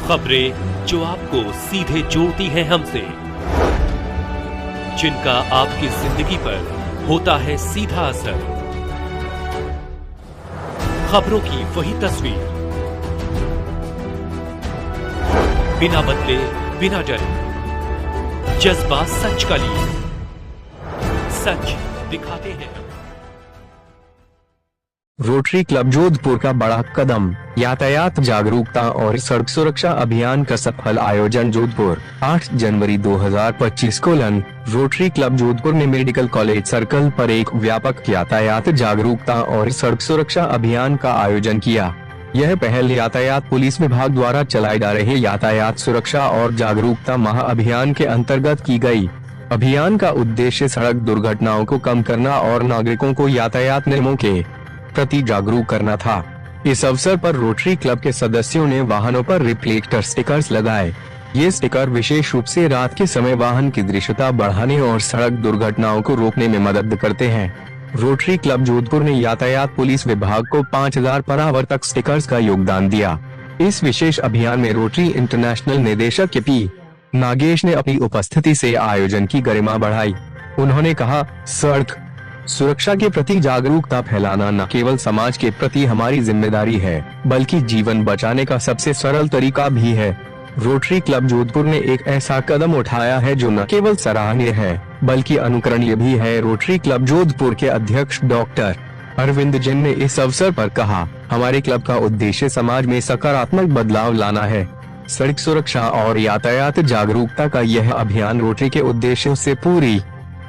खबरें जो आपको सीधे जोड़ती हैं हमसे, जिनका आपकी जिंदगी पर होता है सीधा असर। खबरों की वही तस्वीर, बिना बदले बिना डरे, जज्बा सच का लिए, सच दिखाते हैं। रोटरी क्लब जोधपुर का बड़ा कदम, यातायात जागरूकता और सड़क सुरक्षा अभियान का सफल आयोजन। जोधपुर 8 जनवरी 2025 को रोटरी क्लब जोधपुर ने मेडिकल कॉलेज सर्कल पर एक व्यापक यातायात जागरूकता और सड़क सुरक्षा अभियान का आयोजन किया। यह पहल यातायात पुलिस विभाग द्वारा चलाए जा रहे यातायात सुरक्षा और जागरूकता माह अभियान के अंतर्गत की गई। अभियान का उद्देश्य सड़क दुर्घटनाओं को कम करना और नागरिकों को यातायात नियमों के प्रति जागरूक करना था। इस अवसर पर रोटरी क्लब के सदस्यों ने वाहनों पर रिफ्लेक्टर स्टिकर्स लगाए। ये स्टिकर विशेष रूप से रात के समय वाहन की दृश्यता बढ़ाने और सड़क दुर्घटनाओं को रोकने में मदद करते हैं। रोटरी क्लब जोधपुर ने यातायात पुलिस विभाग को 5000 परावर्तक स्टिकर्स का योगदान दिया। इस विशेष अभियान में रोटरी इंटरनेशनल निदेशक के पी नागेश ने अपनी उपस्थिति से आयोजन की गरिमा बढ़ाई। उन्होंने कहा, सड़क सुरक्षा के प्रति जागरूकता फैलाना न केवल समाज के प्रति हमारी जिम्मेदारी है, बल्कि जीवन बचाने का सबसे सरल तरीका भी है। रोटरी क्लब जोधपुर ने एक ऐसा कदम उठाया है जो न केवल सराहनीय है, बल्कि अनुकरणीय भी है। रोटरी क्लब जोधपुर के अध्यक्ष डॉक्टर अरविंद जैन ने इस अवसर पर कहा, हमारे क्लब का उद्देश्य समाज में सकारात्मक बदलाव लाना है। सड़क सुरक्षा और यातायात जागरूकता का यह अभियान रोटरी के उद्देश्यों से पूरी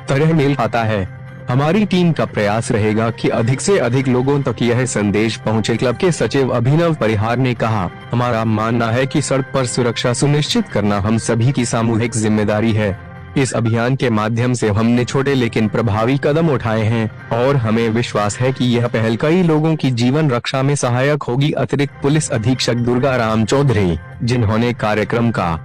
तरह मेल खाता है। हमारी टीम का प्रयास रहेगा कि अधिक से अधिक लोगों तक यह संदेश पहुंचे। क्लब के सचिव अभिनव परिहार ने कहा, हमारा मानना है कि सड़क पर सुरक्षा सुनिश्चित करना हम सभी की सामूहिक जिम्मेदारी है। इस अभियान के माध्यम से हमने छोटे लेकिन प्रभावी कदम उठाए हैं और हमें विश्वास है कि यह पहल कई लोगों की जीवन रक्षा में सहायक होगी। अतिरिक्त पुलिस अधीक्षक दुर्गा राम चौधरी, जिन्होंने कार्यक्रम का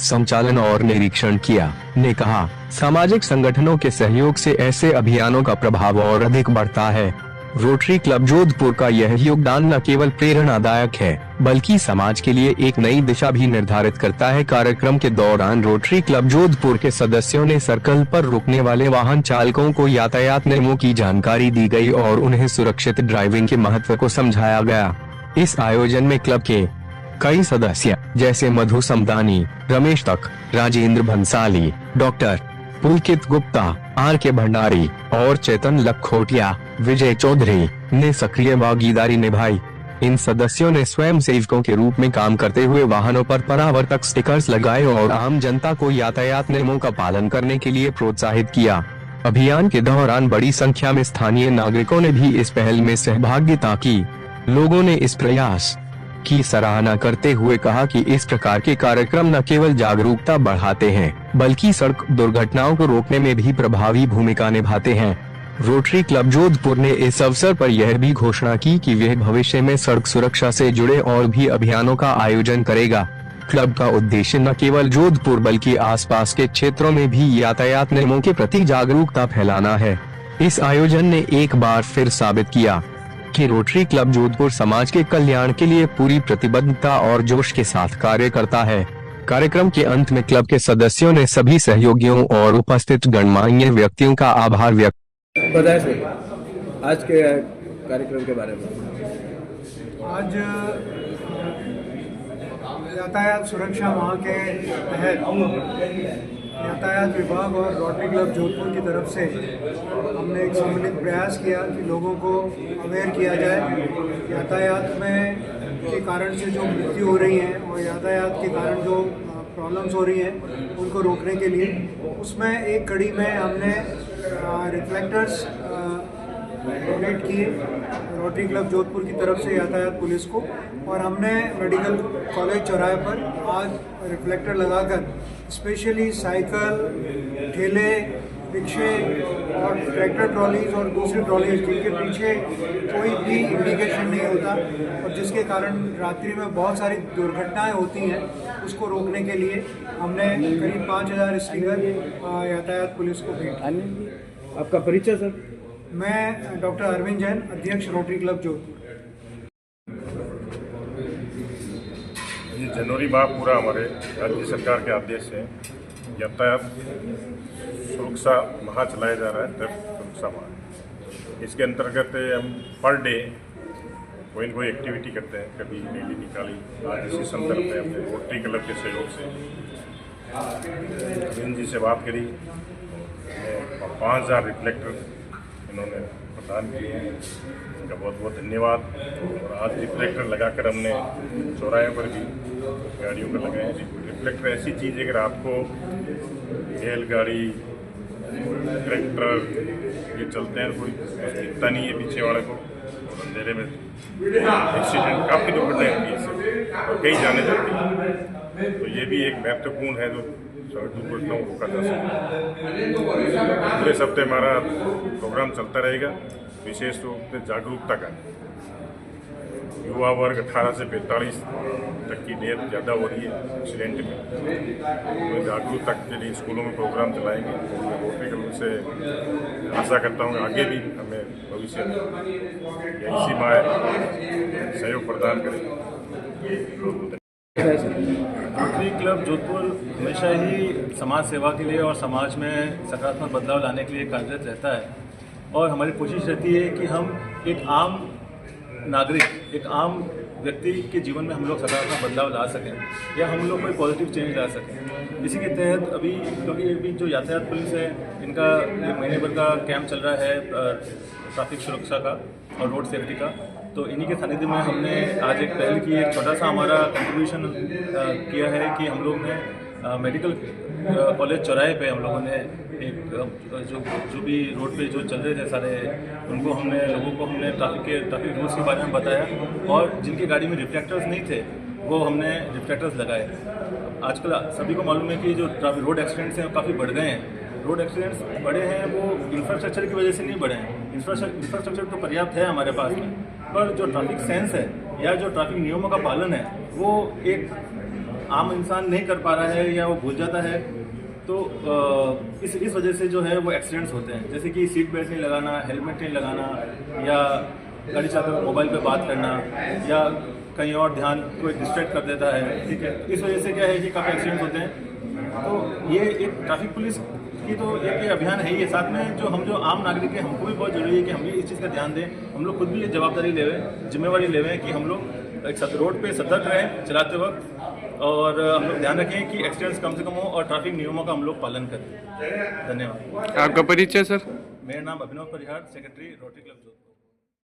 संचालन और निरीक्षण किया, ने कहा, सामाजिक संगठनों के सहयोग से ऐसे अभियानों का प्रभाव और अधिक बढ़ता है। रोटरी क्लब जोधपुर का यह योगदान न केवल प्रेरणादायक है, बल्कि समाज के लिए एक नई दिशा भी निर्धारित करता है। कार्यक्रम के दौरान रोटरी क्लब जोधपुर के सदस्यों ने सर्कल पर रुकने वाले वाहन चालकों को यातायात नियमों की जानकारी दी गई और उन्हें सुरक्षित ड्राइविंग के महत्व को समझाया गया। इस आयोजन में क्लब के कई सदस्य जैसे मधु समदानी, रमेश तक, Rajendra Bhansali, doctor Pulkit Gupta, R K Bhandari और चेतन लखोटिया, विजय चौधरी ने सक्रिय भागीदारी निभाई। इन सदस्यों ने स्वयं सेवकों के रूप में काम करते हुए वाहनों पर परावर्तक स्टिकर्स लगाए और आम जनता को यातायात नियमों का पालन करने के लिए प्रोत्साहित किया। अभियान के दौरान बड़ी संख्या में स्थानीय नागरिकों ने भी इस पहल में सहभागिता की। लोगों ने इस प्रयास की सराहना करते हुए कहा कि इस प्रकार के कार्यक्रम न केवल जागरूकता बढ़ाते हैं, बल्कि सड़क दुर्घटनाओं को रोकने में भी प्रभावी भूमिका निभाते हैं। रोटरी क्लब जोधपुर ने इस अवसर पर यह भी घोषणा की कि वह भविष्य में सड़क सुरक्षा से जुड़े और भी अभियानों का आयोजन करेगा। क्लब का उद्देश्य न केवल जोधपुर बल्कि आसपास के क्षेत्रों में भी यातायात नियमों के प्रति जागरूकता फैलाना है। इस आयोजन ने एक बार फिर साबित किया कि रोटरी क्लब जोधपुर समाज के कल्याण के लिए पूरी प्रतिबद्धता और जोश के साथ कार्य करता है। कार्यक्रम के अंत में क्लब के सदस्यों ने सभी सहयोगियों और उपस्थित गणमान्य व्यक्तियों का आभार व्यक्त किया। आज के कार्यक्रम के बारे में, आज यातायात सुरक्षा माह के तहत यातायात विभाग और रोटरी क्लब जोधपुर की तरफ से हमने एक सम्मिलित प्रयास किया कि लोगों को अवेयर किया जाए। यातायात में के कारण से जो मृत्यु हो रही है और यातायात के कारण जो प्रॉब्लम्स हो रही हैं उनको रोकने के लिए, उसमें एक कड़ी में हमने रिफ्लेक्टर्स डोनेट किए रोटरी क्लब जोधपुर की तरफ से यातायात पुलिस को, और हमने मेडिकल कॉलेज चौराहे पर आज रिफ्लेक्टर लगाकर स्पेशली साइकिल, ठेले, रिक्शे और ट्रैक्टर ट्रॉलीज और दूसरी ट्रॉलीज जिनके पीछे कोई भी इंडिकेशन नहीं होता और जिसके कारण रात्रि में बहुत सारी दुर्घटनाएं होती हैं, उसको रोकने के लिए हमने करीब 5000 स्टिकर यातायात पुलिस को भेंट। आपका परिचय सर? मैं डॉक्टर अरविंद जैन, अध्यक्ष रोटरी क्लब जोधपुर। जी, जनवरी माह पूरा हमारे राज्य सरकार के आदेश से यातायात सुरक्षा माह चलाया जा रहा है, ट्रैफिक सुरक्षा माह। इसके अंतर्गत हम पर डे कोई न कोई एक्टिविटी करते हैं, कभी रैली निकाली। आज इसी संदर्भ में अपने रोटरी क्लब के सहयोग से अरविंद जी से बात करी, 5000 रिफ्लेक्टर इन्होंने प्रदान किए हैं, इनका बहुत बहुत धन्यवाद। और आज रिफ्लेक्टर लगाकर हमने चौराहे पर भी गाड़ियों पर लगाए हैं। रिफ्लेक्टर ऐसी चीज़ है कि रात को रेलगाड़ी, ट्रैक्टर ये चलते हैं, कोई दिखता नहीं है पीछे वाले को, और अंधेरे में एक्सीडेंट काफ़ी दुर्घटनाएं होती है इससे, और कई जाने जाती हैं। तो ये भी एक महत्वपूर्ण है जो सड़क दुर्घटनाओं को रोका जा सके। पूरे हफ्ते हमारा प्रोग्राम चलता रहेगा, विशेष रूप से जागरूकता का। युवा वर्ग 18 से 45 तक की डेथ ज़्यादा हो रही है एक्सीडेंट में, तो जागरूकता के लिए स्कूलों में प्रोग्राम चलाएंगे। मैं रोटरी क्लब से आशा करता हूँ आगे भी हमें भविष्य में इसी माह सहयोग प्रदान करेंगे। रोटरी क्लब जोधपुर हमेशा ही समाज सेवा के लिए और समाज में सकारात्मक बदलाव लाने के लिए कार्यरत रहता है, और हमारी कोशिश रहती है कि हम एक आम नागरिक, एक आम व्यक्ति के जीवन में हम लोग सकारात्मक बदलाव ला सकें, या हम लोग कोई पॉजिटिव चेंज ला सकें। इसी के तहत अभी, क्योंकि अभी जो यातायात पुलिस है, इनका एक महीने भर का कैंप चल रहा है ट्रैफिक सुरक्षा का और रोड सेफ्टी का, तो इन्हीं के सानिध्य में हमने आज एक पहल की, एक छोटा सा हमारा कंट्रीब्यूशन किया है कि हम लोग ने मेडिकल कॉलेज चौराहे पे हम लोगों ने एक जो भी रोड पे जो चल रहे थे सारे, उनको लोगों को हमने ट्रैफिक रूल्स के बारे में बताया, और जिनकी गाड़ी में रिफ्लेक्टर्स नहीं थे वो हमने रिफ्लेक्टर्स लगाए। आजकल सभी को मालूम है कि जो रोड एक्सीडेंट्स हैं वो काफ़ी बढ़ गए हैं। रोड एक्सीडेंट्स बढ़े हैं वो इंफ्रास्ट्रक्चर की वजह से नहीं बढ़े हैं। इंफ्रास्ट्रक्चर तो पर्याप्त है हमारे पास में, पर जो ट्रैफिक सेंस है या जो ट्रैफिक नियमों का पालन है वो एक आम इंसान नहीं कर पा रहा है या वो भूल जाता है। तो इस वजह से जो है वो एक्सीडेंट्स होते हैं, जैसे कि सीट बेल्ट नहीं लगाना, हेलमेट नहीं लगाना, या गाड़ी चलाते हुए मोबाइल पे बात करना, या कहीं और ध्यान कोई डिस्ट्रैक्ट कर देता है। ठीक है, इस वजह से क्या है कि काफ़ी एक्सीडेंट्स होते हैं। तो ये एक ट्रैफिक पुलिस की तो एक अभियान है ही, साथ में जो आम नागरिक हैं हमको भी बहुत जरूरी है कि हम भी इस चीज़ का ध्यान दें। हम लोग खुद भी ये जवाबदारी लेवें, जिम्मेवारी लेवें कि हम लोग एक रोड पे सतर्क रहें चलाते वक्त, और हम लोग ध्यान रखें कि एक्सीडेंट्स कम से कम हो और ट्रैफिक नियमों का हम लोग पालन करें। धन्यवाद। आपका परिचय सर? मेरा नाम अभिनव परिहार, सेक्रेटरी रोटरी क्लब जोधपुर।